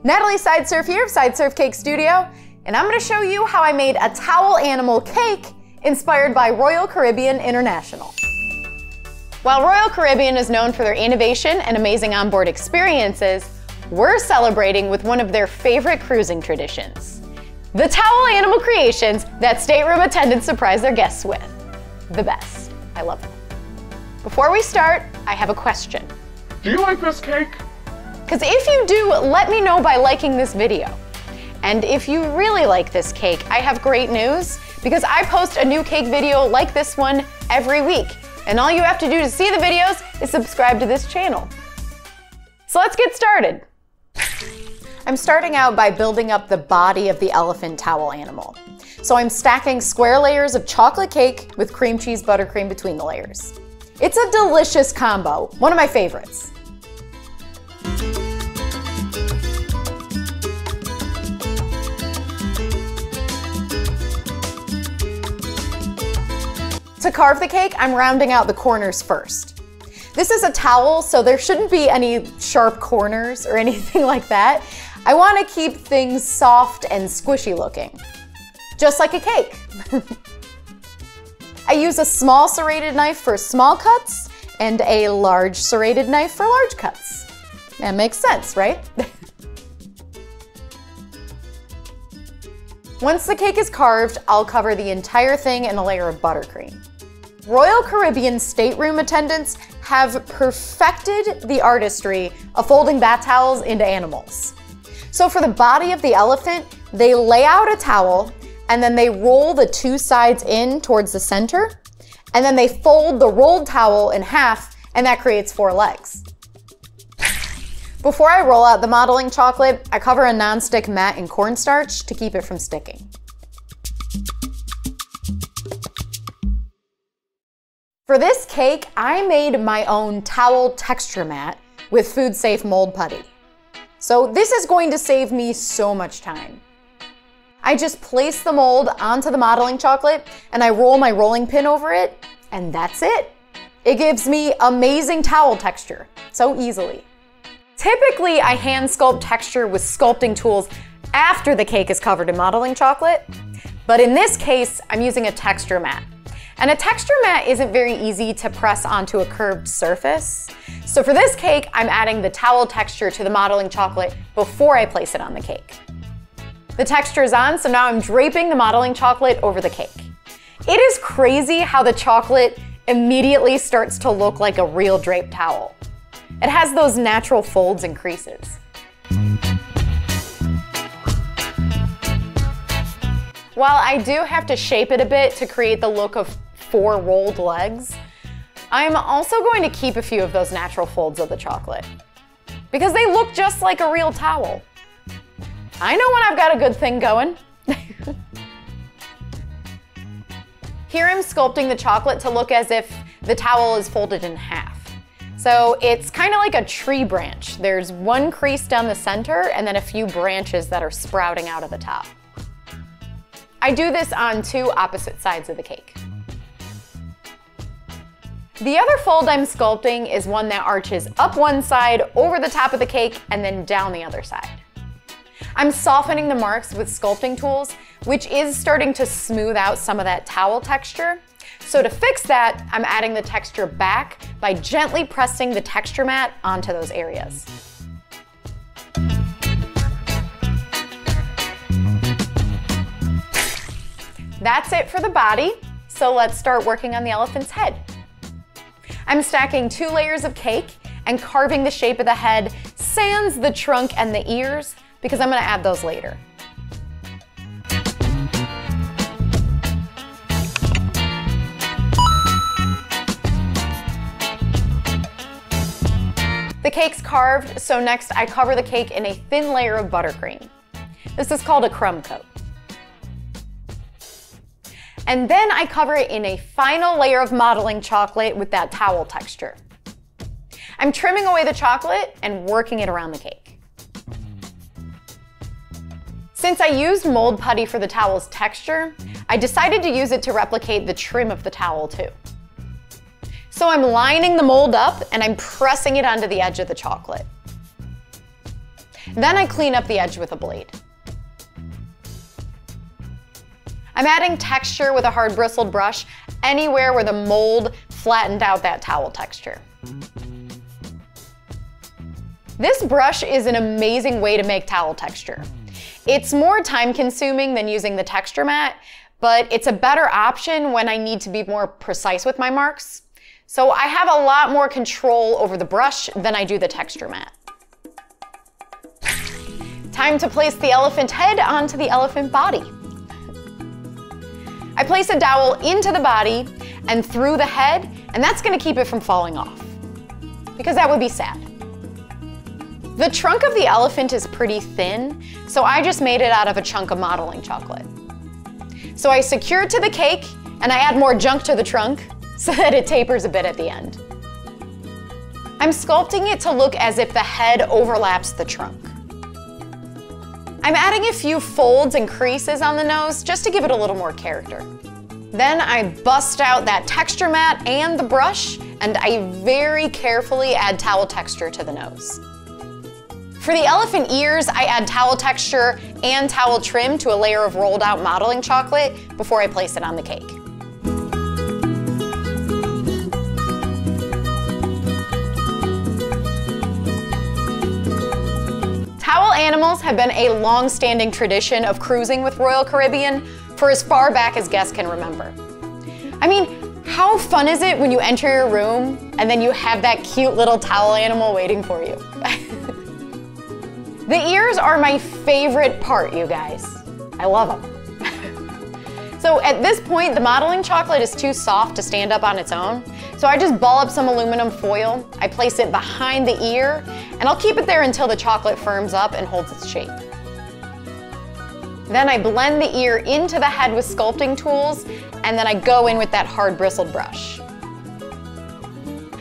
Natalie Sideserf here of Sideserf Cake Studio, and I'm going to show you how I made a towel animal cake inspired by Royal Caribbean International. While Royal Caribbean is known for their innovation and amazing onboard experiences, we're celebrating with one of their favorite cruising traditions, the towel animal creations that stateroom attendants surprise their guests with. The best. I love them. Before we start, I have a question. Do you like this cake? Because if you do, let me know by liking this video. And if you really like this cake, I have great news, because I post a new cake video like this one every week. And all you have to do to see the videos is subscribe to this channel. So let's get started. I'm starting out by building up the body of the elephant towel animal. So I'm stacking square layers of chocolate cake with cream cheese buttercream between the layers. It's a delicious combo, one of my favorites. To carve the cake, I'm rounding out the corners first. This is a towel, so there shouldn't be any sharp corners or anything like that. I want to keep things soft and squishy looking, just like a cake. I use a small serrated knife for small cuts and a large serrated knife for large cuts. That makes sense, right? Once the cake is carved, I'll cover the entire thing in a layer of buttercream. Royal Caribbean stateroom attendants have perfected the artistry of folding bath towels into animals. So for the body of the elephant, they lay out a towel and then they roll the two sides in towards the center, and then they fold the rolled towel in half, and that creates 4 legs. Before I roll out the modeling chocolate, I cover a nonstick mat in cornstarch to keep it from sticking. For this cake, I made my own towel texture mat with food-safe mold putty. So this is going to save me so much time. I just place the mold onto the modeling chocolate and I roll my rolling pin over it, and that's it. It gives me amazing towel texture so easily. Typically, I hand sculpt texture with sculpting tools after the cake is covered in modeling chocolate, but in this case, I'm using a texture mat. And a texture mat isn't very easy to press onto a curved surface. So for this cake, I'm adding the towel texture to the modeling chocolate before I place it on the cake. The texture is on, so now I'm draping the modeling chocolate over the cake. It is crazy how the chocolate immediately starts to look like a real draped towel. It has those natural folds and creases. While I do have to shape it a bit to create the look of 4 rolled legs, I'm also going to keep a few of those natural folds of the chocolate, because they look just like a real towel. I know when I've got a good thing going. Here I'm sculpting the chocolate to look as if the towel is folded in half. So it's kind of like a tree branch. There's one crease down the center and then a few branches that are sprouting out of the top. I do this on 2 opposite sides of the cake. The other fold I'm sculpting is one that arches up one side, over the top of the cake, and then down the other side. I'm softening the marks with sculpting tools, which is starting to smooth out some of that towel texture. So to fix that, I'm adding the texture back by gently pressing the texture mat onto those areas. That's it for the body, so let's start working on the elephant's head. I'm stacking 2 layers of cake and carving the shape of the head sans the trunk and the ears, because I'm going to add those later. The cake's carved, so next I cover the cake in a thin layer of buttercream. This is called a crumb coat. And then I cover it in a final layer of modeling chocolate with that towel texture. I'm trimming away the chocolate and working it around the cake. Since I used mold putty for the towel's texture, I decided to use it to replicate the trim of the towel too. So I'm lining the mold up and I'm pressing it onto the edge of the chocolate. Then I clean up the edge with a blade. I'm adding texture with a hard bristled brush anywhere where the mold flattened out that towel texture. This brush is an amazing way to make towel texture. It's more time consuming than using the texture mat, but it's a better option when I need to be more precise with my marks. So I have a lot more control over the brush than I do the texture mat. Time to place the elephant head onto the elephant body. I place a dowel into the body and through the head, and that's gonna keep it from falling off, because that would be sad. The trunk of the elephant is pretty thin, so I just made it out of a chunk of modeling chocolate. So I secure it to the cake, and I add more junk to the trunk so that it tapers a bit at the end. I'm sculpting it to look as if the head overlaps the trunk. I'm adding a few folds and creases on the nose just to give it a little more character. Then I bust out that texture mat and the brush, and I very carefully add towel texture to the nose. For the elephant ears, I add towel texture and towel trim to a layer of rolled out modeling chocolate before I place it on the cake. Towel animals have been a long-standing tradition of cruising with Royal Caribbean for as far back as guests can remember. I mean, how fun is it when you enter your room and then you have that cute little towel animal waiting for you? The ears are my favorite part, you guys. I love them. So at this point, the modeling chocolate is too soft to stand up on its own. So I just ball up some aluminum foil, I place it behind the ear, and I'll keep it there until the chocolate firms up and holds its shape. Then I blend the ear into the head with sculpting tools, and then I go in with that hard bristled brush.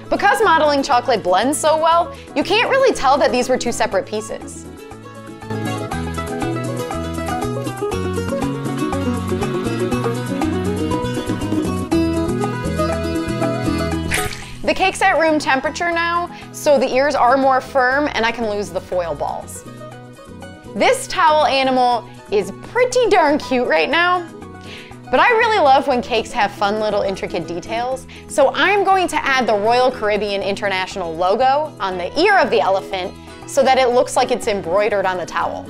Because modeling chocolate blends so well, you can't really tell that these were two separate pieces. The cake's at room temperature now, so the ears are more firm and I can lose the foil balls. This towel animal is pretty darn cute right now, but I really love when cakes have fun little intricate details, so I'm going to add the Royal Caribbean International logo on the ear of the elephant so that it looks like it's embroidered on the towel.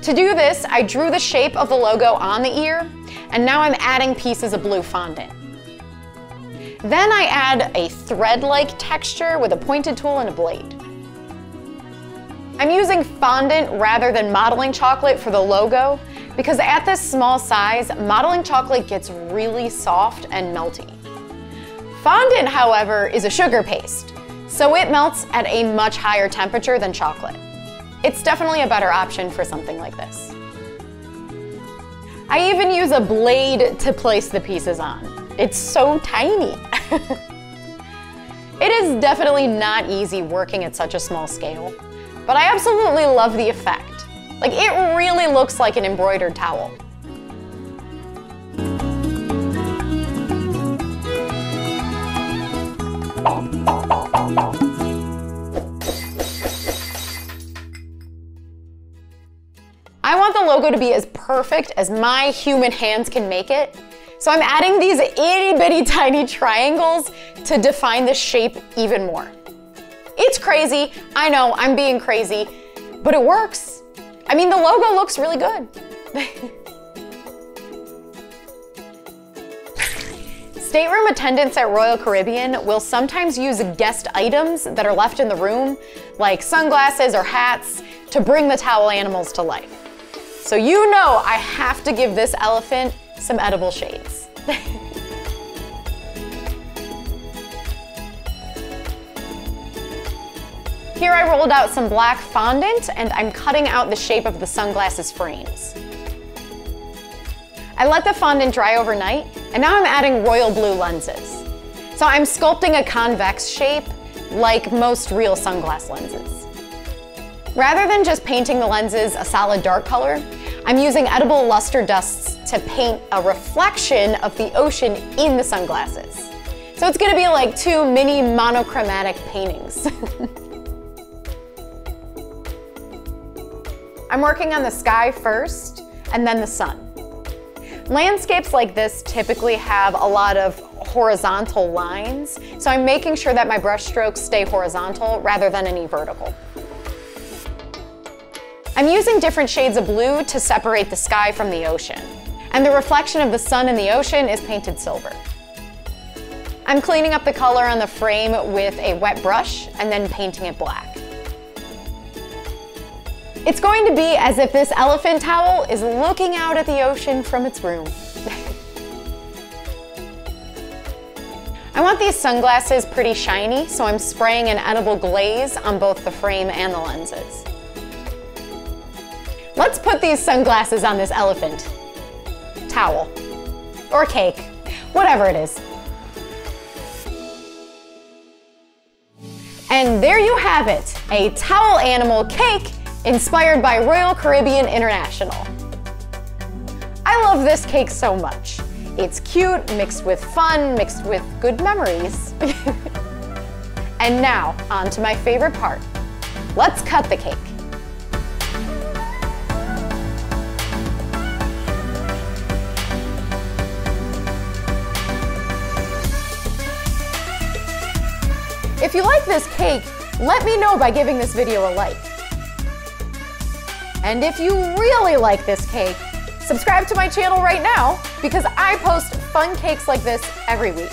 To do this, I drew the shape of the logo on the ear, and now I'm adding pieces of blue fondant. Then I add a thread-like texture with a pointed tool and a blade. I'm using fondant rather than modeling chocolate for the logo because at this small size, modeling chocolate gets really soft and melty. Fondant, however, is a sugar paste, so it melts at a much higher temperature than chocolate. It's definitely a better option for something like this. I even use a blade to place the pieces on. It's so tiny. It is definitely not easy working at such a small scale, but I absolutely love the effect. Like, it really looks like an embroidered towel. I want the logo to be as perfect as my human hands can make it. So I'm adding these itty bitty tiny triangles to define the shape even more. It's crazy, I know, I'm being crazy, but it works. I mean, the logo looks really good. Stateroom attendants at Royal Caribbean will sometimes use guest items that are left in the room, like sunglasses or hats, to bring the towel animals to life. So you know I have to give this elephant some edible shades. Here I rolled out some black fondant and I'm cutting out the shape of the sunglasses frames. I let the fondant dry overnight and now I'm adding royal blue lenses. So I'm sculpting a convex shape like most real sunglass lenses. Rather than just painting the lenses a solid dark color, I'm using edible luster dusts to paint a reflection of the ocean in the sunglasses. So it's gonna be like two mini monochromatic paintings. I'm working on the sky first and then the sun. Landscapes like this typically have a lot of horizontal lines, so I'm making sure that my brush strokes stay horizontal rather than any vertical. I'm using different shades of blue to separate the sky from the ocean, and the reflection of the sun in the ocean is painted silver. I'm cleaning up the color on the frame with a wet brush and then painting it black. It's going to be as if this elephant towel is looking out at the ocean from its room. I want these sunglasses pretty shiny, so I'm spraying an edible glaze on both the frame and the lenses. Let's put these sunglasses on this elephant towel, or cake, whatever it is. And there you have it, a towel animal cake inspired by Royal Caribbean International. I love this cake so much. It's cute, mixed with fun, mixed with good memories. And now, on to my favorite part. Let's cut the cake. If you like this cake, let me know by giving this video a like. And if you really like this cake, subscribe to my channel right now because I post fun cakes like this every week.